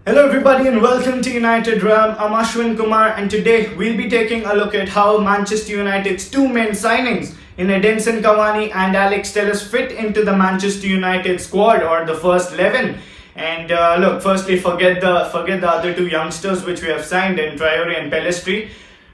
Hello everybody and welcome to United Realm. I'm Ashwin Kumar and today we'll be taking a look at how Manchester United's two main signings in Edinson Cavani and Alex Telles fit into the Manchester United squad or the first 11. And look, firstly, forget the other two youngsters which we have signed in Traore and Pellistri,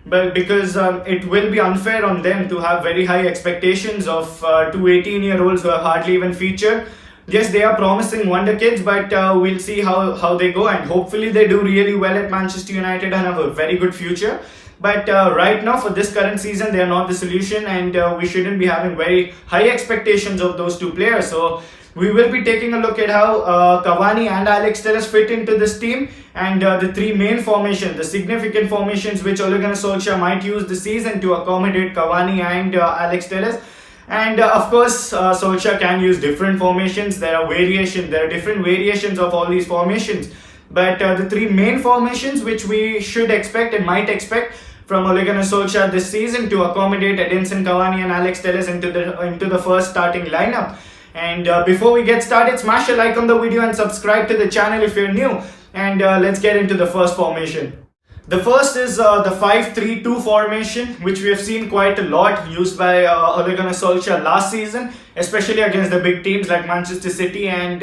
but because it will be unfair on them to have very high expectations of two 18-year-olds who have hardly even featured. Yes, they are promising wonder kids, but we'll see how they go, and hopefully they do really well at Manchester United and have a very good future. But right now, for this current season, they are not the solution, and we shouldn't be having very high expectations of those two players. So we will be taking a look at how Cavani and Alex Telles fit into this team, and the three main formations, the significant formations which Ole Gunnar Solskjaer might use this season to accommodate Cavani and Alex Telles. And of course, Solskjaer can use different formations. There are different variations of all these formations. But the three main formations which we should expect and might expect from Ole Gunnar Solskjaer this season to accommodate Edinson Cavani and Alex Telles into the first starting lineup. And before we get started, smash a like on the video and subscribe to the channel if you're new. And let's get into the first formation. The first is the 5-3-2 formation, which we have seen quite a lot used by Ole Gunnar Solskjaer last season, especially against the big teams like Manchester City and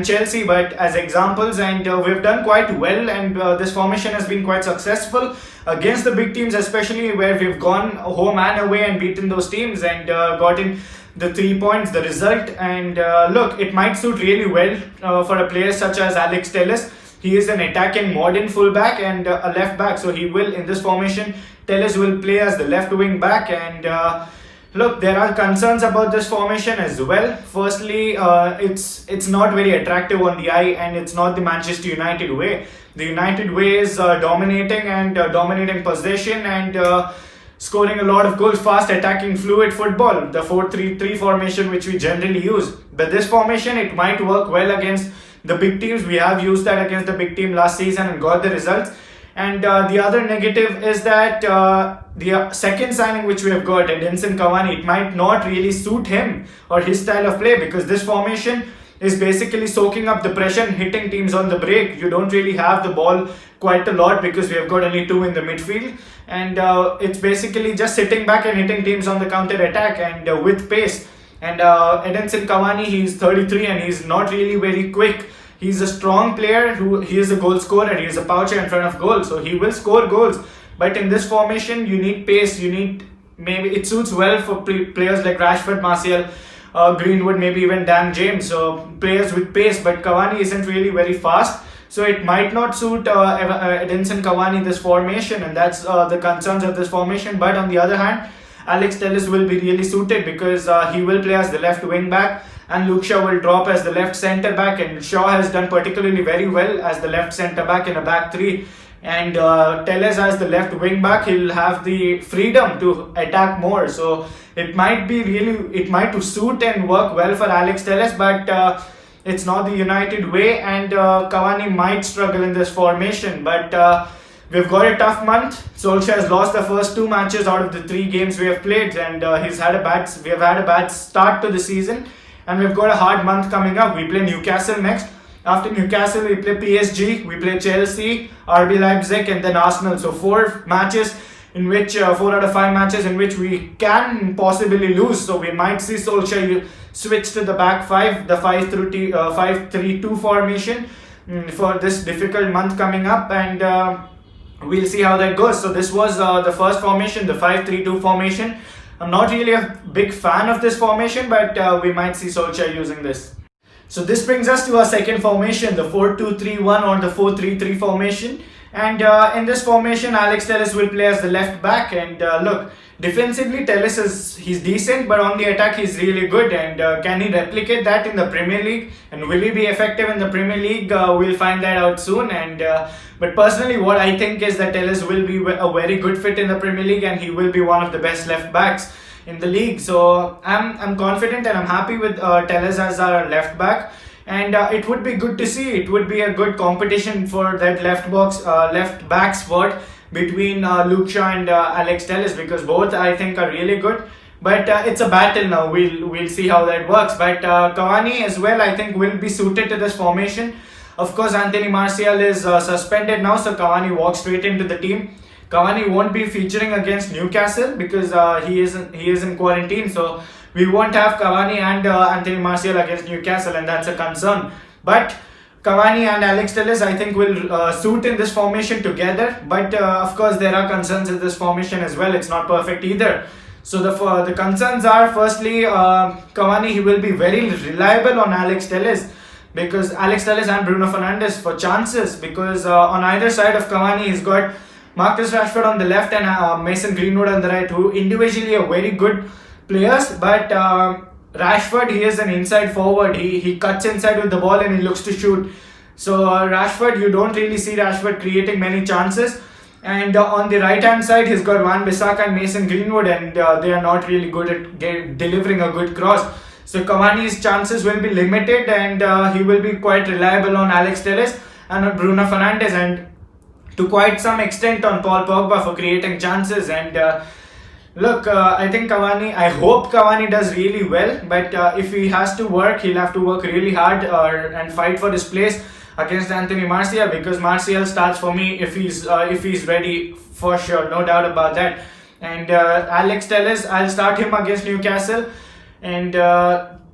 Chelsea, but as examples, and we've done quite well, and this formation has been quite successful against the big teams, especially where we've gone home and away and beaten those teams and gotten the 3 points, the result. And look, it might suit really well for a player such as Alex Telles. He is an attacking modern fullback and a left back, so he will, in this formation, Telles will play as the left wing back. And look, there are concerns about this formation as well. Firstly, it's not very attractive on the eye, and it's not the Manchester United way. The United way is dominating possession and scoring a lot of goals, fast attacking, fluid football, the 4-3-3 formation which we generally use. But this formation, it might work well against the big teams. We have used that against the big team last season and got the results. And the other negative is that the second signing which we have got, Edinson Cavani, it might not really suit him or his style of play, because this formation is basically soaking up the pressure and hitting teams on the break. You don't really have the ball quite a lot because we have got only two in the midfield, and it's basically just sitting back and hitting teams on the counter attack and with pace. And Edinson Cavani, he's 33 and he's not really very quick. He's a strong player he is a goal scorer. He is a poacher in front of goal, so he will score goals. But in this formation, you need pace. Maybe it suits well for players like Rashford, Martial, Greenwood, maybe even Dan James. So players with pace. But Cavani isn't really very fast, so it might not suit Edinson Cavani this formation, and that's the concerns of this formation. But on the other hand, Alex Telles will be really suited because he will play as the left wing back, and Luke Shaw will drop as the left centre back, and Shaw has done particularly very well as the left centre back in a back three. And Telles as the left wing back, he'll have the freedom to attack more. So it might suit and work well for Alex Telles, but it's not the United way, and Cavani might struggle in this formation. But we've got a tough month. Solskjaer has lost the first two matches out of the 3 games we have played, and we have had a bad start to the season, and we've got a hard month coming up. We play Newcastle next. After Newcastle, we play PSG, we play Chelsea, RB Leipzig, and then Arsenal. So 4 matches in which 4 out of 5 matches in which we can possibly lose. So we might see Solskjaer switch to the back 5, the 5-3-2 formation for this difficult month coming up, and we'll see how that goes. So this was the first formation, the 5-3-2 formation. I'm not really a big fan of this formation, but we might see Solskjaer using this. So this brings us to our second formation, the 4-2-3-1 or the 4-3-3 formation. And in this formation, Alex Telles will play as the left back. And look, defensively, Telles he's decent, but on the attack, he's really good. And can he replicate that in the Premier League? And will he be effective in the Premier League? We'll find that out soon. And but personally, what I think is that Telles will be a very good fit in the Premier League, and he will be one of the best left backs in the league. So I'm confident and I'm happy with Telles as our left back. And it would be good to see. It would be a good competition for that left back spot between Luke Shaw and Alex Telles, because both I think are really good. But it's a battle now. We'll see how that works. But Cavani as well, I think, will be suited to this formation. Of course, Anthony Martial is suspended now, so Cavani walks straight into the team. Cavani won't be featuring against Newcastle because he is in quarantine, so we won't have Cavani and Anthony Martial against Newcastle, and that's a concern. But Cavani and Alex Telles, I think, will suit in this formation together. But of course, there are concerns in this formation as well. It's not perfect either. So the concerns are, firstly, Cavani, he will be very reliable on Alex Telles, because Alex Telles and Bruno Fernandes for chances, because on either side of Cavani, he's got Marcus Rashford on the left and Mason Greenwood on the right, who individually are very good players. But Rashford, he is an inside forward. He cuts inside with the ball and he looks to shoot. So Rashford, you don't really see Rashford creating many chances. And on the right hand side, he's got Wan-Bissaka and Mason Greenwood, and they are not really good at delivering a good cross. So Cavani's chances will be limited, and he will be quite reliable on Alex Telles and on Bruno Fernandes, and to quite some extent on Paul Pogba for creating chances. And look, I think I hope Cavani does really well, but if he has to work, he'll have to work really hard and fight for his place against Anthony Martial, because Martial starts for me if he's ready, for sure, no doubt about that. And Alex Telles, I'll start him against Newcastle. And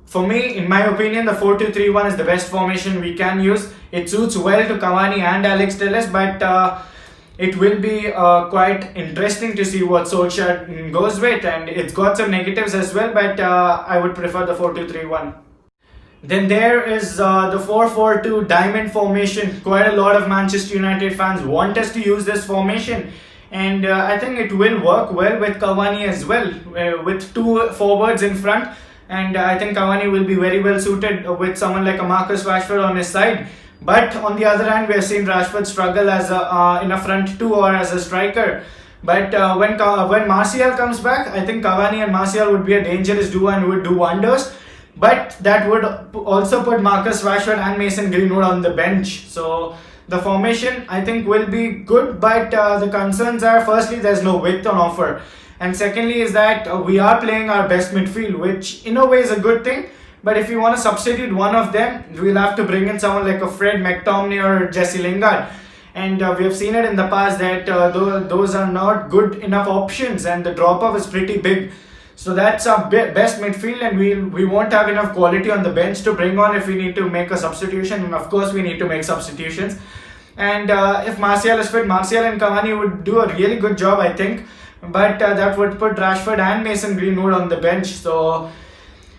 for me, in my opinion, the 4-2-3-1 is the best formation we can use. It suits well to Cavani and Alex Telles, but it will be quite interesting to see what Solskjaer goes with, and it's got some negatives as well, but I would prefer the 4-2-3-1. Then there is the 4-4-2 diamond formation. Quite a lot of Manchester United fans want us to use this formation, and I think it will work well with Cavani as well, with two forwards in front. And I think Cavani will be very well suited with someone like a Marcus Rashford on his side. But on the other hand, we have seen Rashford struggle as in a front two or as a striker. But when Martial comes back, I think Cavani and Martial would be a dangerous duo and would do wonders. But that would also put Marcus Rashford and Mason Greenwood on the bench. So the formation, I think, will be good, but the concerns are, firstly, there's no width on offer. And secondly is that we are playing our best midfield, which in a way is a good thing. But if you want to substitute one of them, we'll have to bring in someone like a Fred McTominay or Jesse Lingard. And we have seen it in the past that those are not good enough options, and the drop-off is pretty big. So that's our best midfield, and we won't have enough quality on the bench to bring on if we need to make a substitution. And of course, we need to make substitutions. And if Martial is fit, Martial and Cavani would do a really good job, I think. But that would put Rashford and Mason Greenwood on the bench. So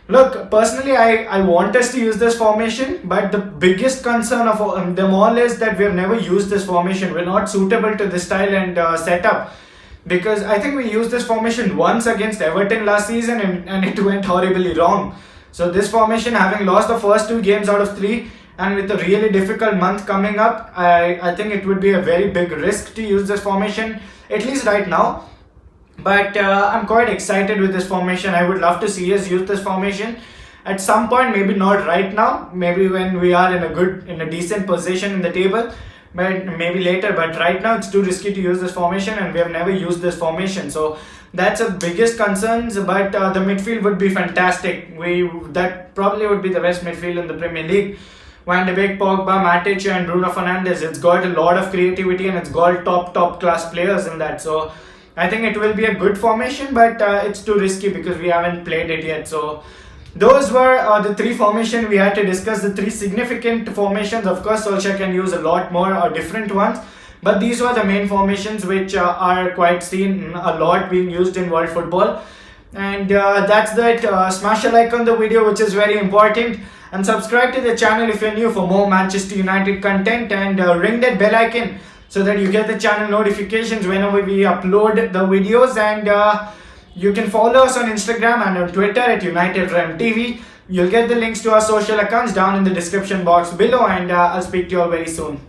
look, personally, I want us to use this formation, but the biggest concern of them all is that we have never used this formation. We're not suitable to this style and setup, because I think we used this formation once against Everton last season and it went horribly wrong. So this formation, having lost the first 2 games out of 3 and with a really difficult month coming up, I think it would be a very big risk to use this formation, at least right now. But I'm quite excited with this formation. I would love to see us use this formation at some point, maybe not right now, maybe when we are in a decent position in the table, but maybe later. But right now it's too risky to use this formation, and we have never used this formation. So that's the biggest concerns. But the midfield would be fantastic. That probably would be the best midfield in the Premier League. Van de Beek, Pogba, Matic and Bruno Fernandes. It's got a lot of creativity and it's got top class players in that. So I think it will be a good formation, but it's too risky because we haven't played it yet. So those were the 3 formations we had to discuss, the 3 significant formations. Of course, Solskjaer can use a lot more different ones, but these were the main formations which are quite seen a lot being used in world football. And that's that. Smash a like on the video, which is very important, and subscribe to the channel if you're new for more Manchester United content, and ring that bell icon so that you get the channel notifications whenever we upload the videos. And you can follow us on Instagram and on Twitter at UnitedRemTV. You'll get the links to our social accounts down in the description box below, and I'll speak to you all very soon.